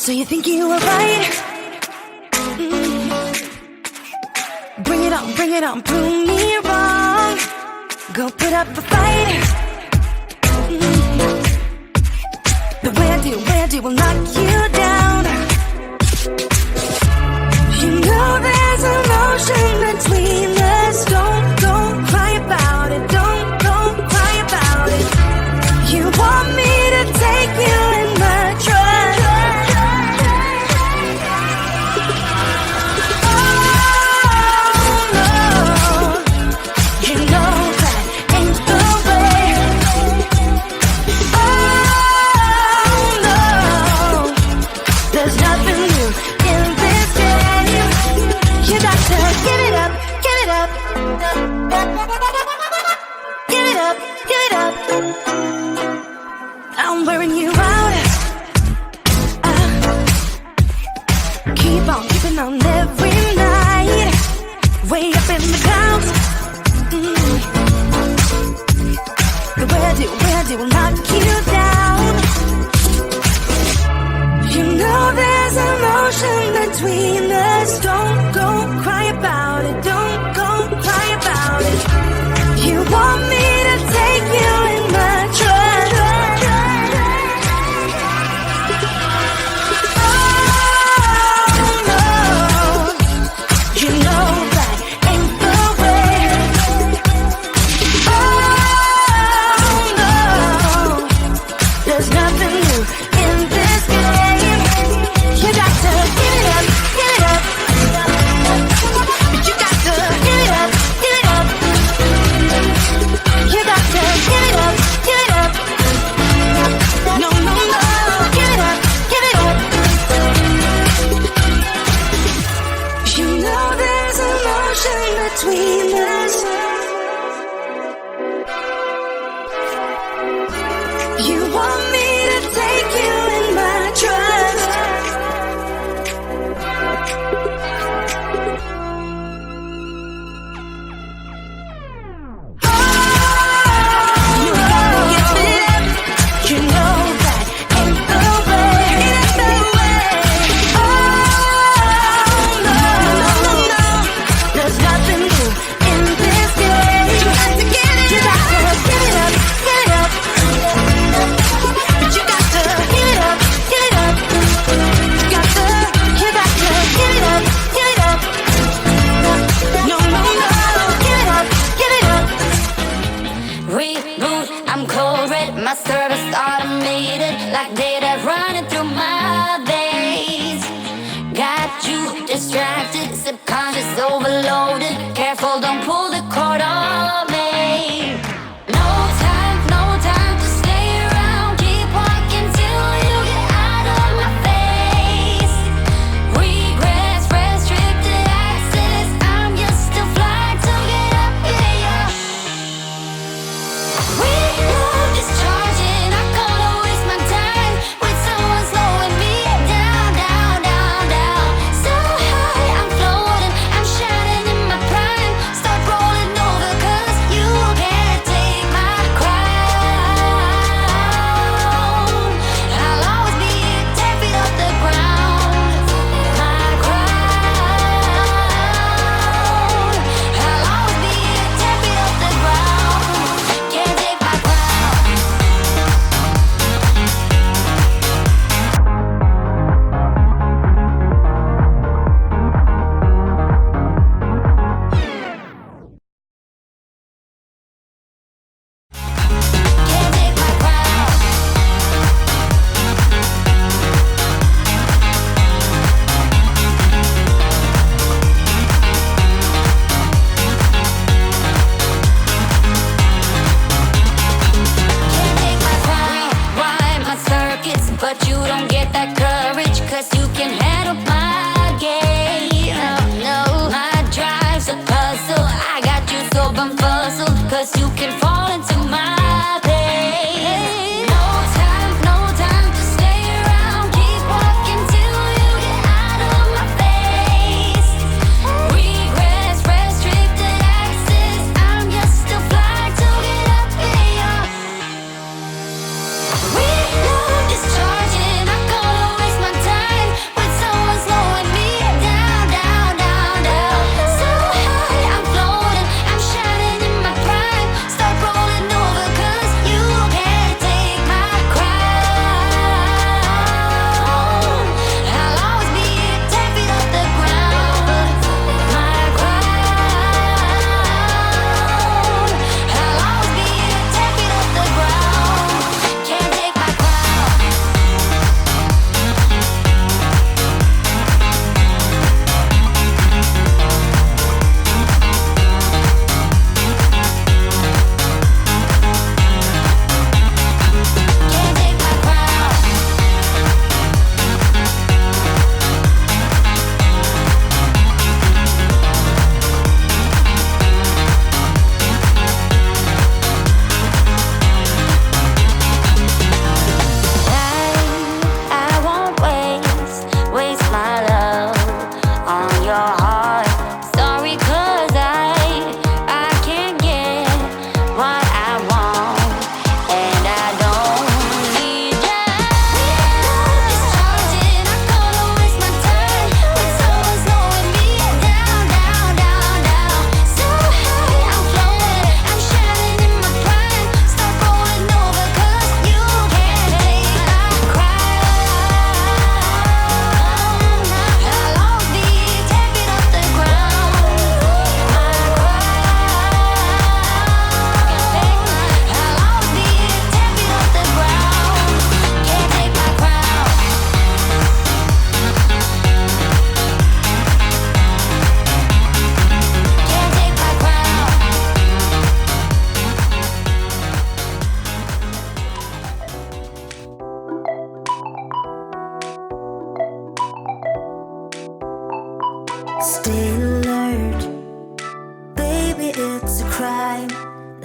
So you think you were right? Bring it on, prove me wrong. Go put up a fight. The way I do will knock you down. You know there's emotion between us. Don't cry about it. Don't cry about it. You want me to take you in my trust. Oh no, you know that ain't the way. Oh no, there's nothing new in this game. You got to give it up, give it up. Give it up, give it up. I'm wearing you out. Keep on keeping on every night. Way up in the clouds. The way I do will knock you down. You know there's emotion between us. Don't go cry about it. Don't go cry about it. You want me to take you in my trust. Oh no, you know that ain't the way. Oh no, there's nothing new in this game. You got to give it up, give it up. But you got to give it up, give it up. You got to give it up, give it up. No, no, no, give it up, give it up. You know there's emotion between us. You want me to take you in my trust. You know that ain't the way. Oh no, there's nothing new in this game. You got to give it up, give it up. But you got to give it up, give it up. You got to give it up, give it up. No, no, no, give it up, give it up. Reboot, I'm cold red, my service automated, like data running through my veins. Got you distracted, subconscious overloaded. Careful, don't pull the cord on me. No time to stay around. Keep walking till you get out of my face. Regrets, restricted access. I'm just a flight to get up here. We love discharging. I can't waste my time with someone slowing me down, down, down, down. So high, I'm floating, I'm shining in my prime. Start rolling over 'cause you can't take my crown. I'll always be 10 feet off the ground. My crown. I'll always be 10 feet off the ground. Can't take my crown. Can't take my crown. Can't take my crown. Rewind my circuits, but you don't get that courage, 'cause you can handle my game. No, my drive's a puzzle. I got you so bumfuzzled, 'cause you can fall into my pain. No time to stay around. Keep walking till you get out of my face. Regrets, restricted access. I'm just a flight to get up here. We love discharging. I can't waste my time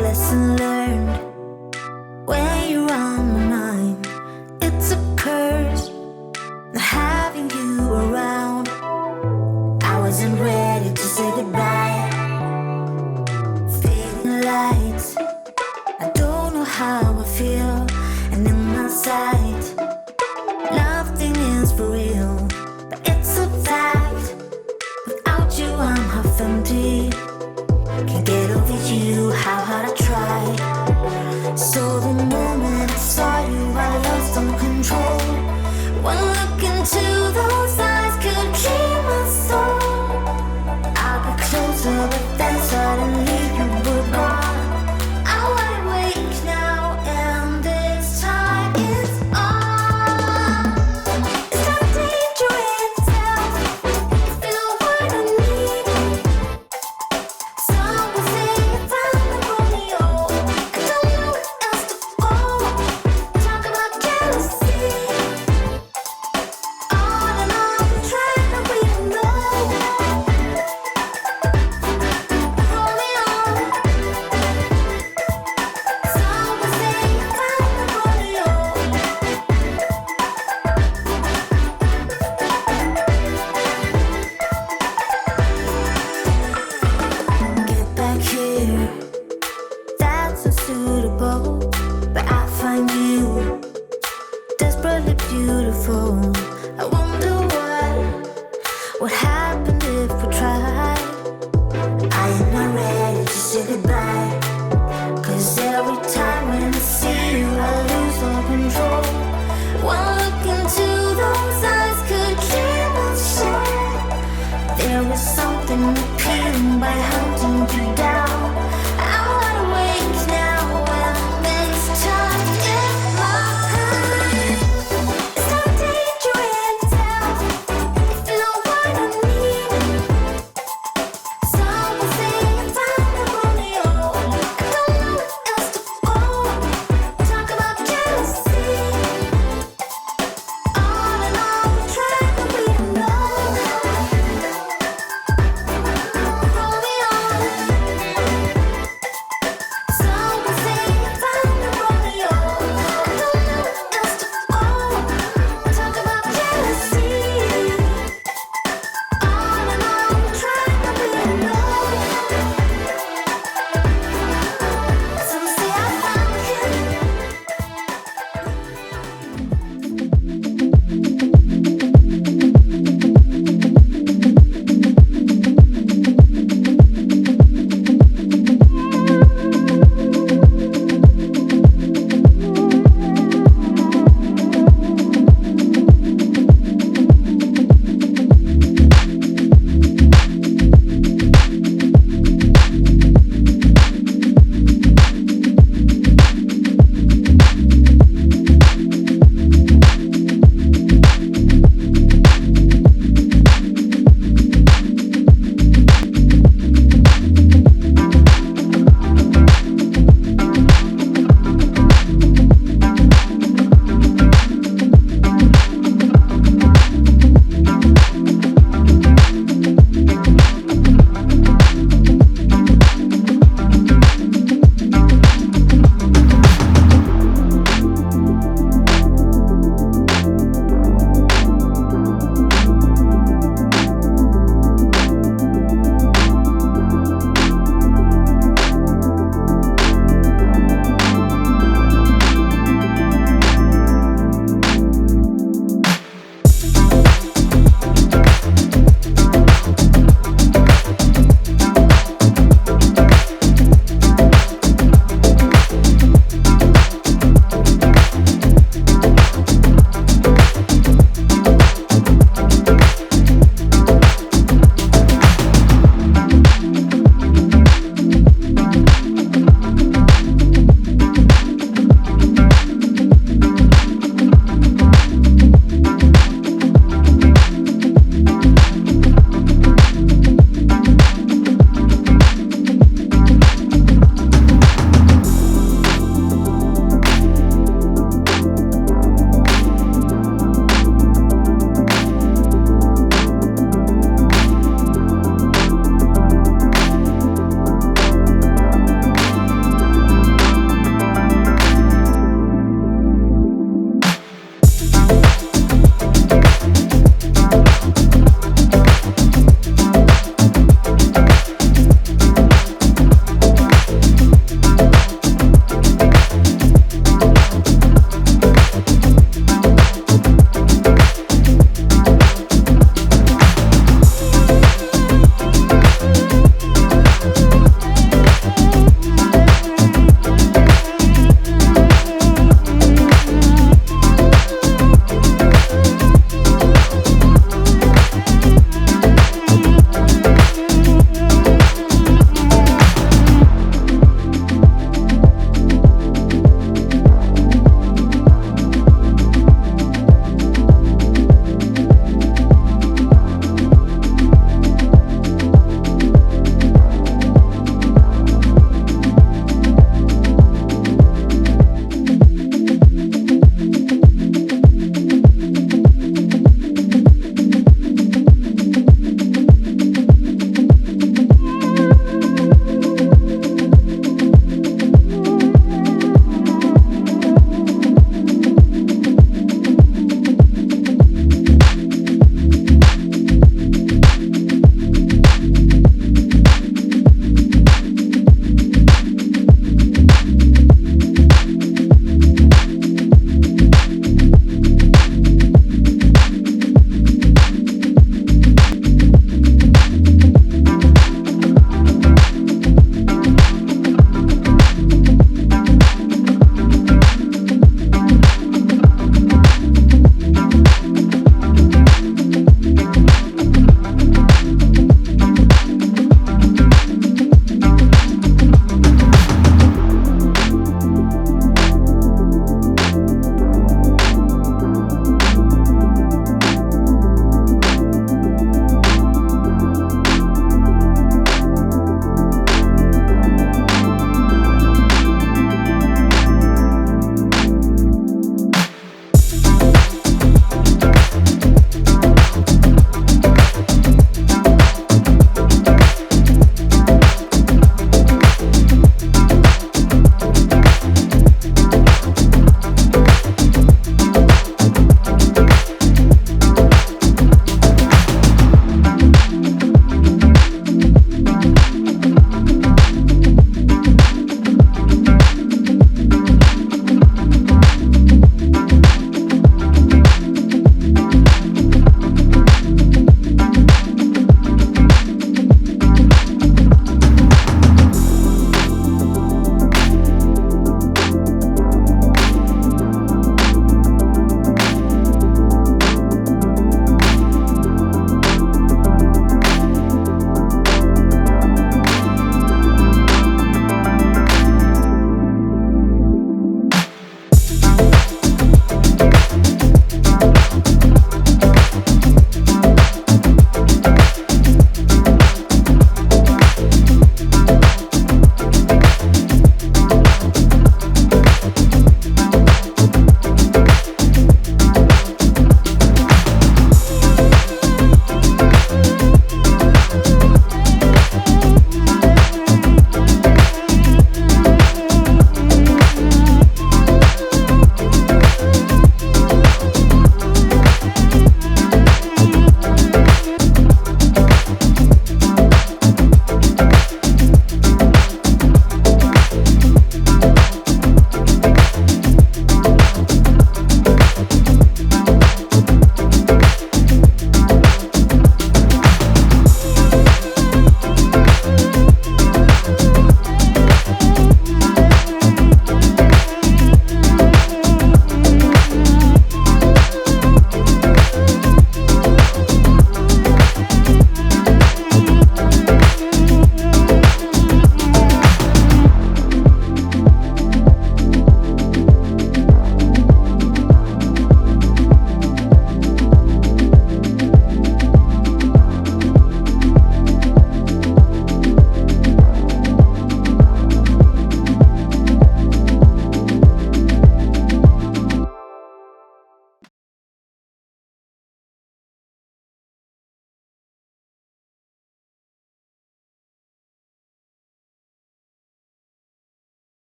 Lesson learned.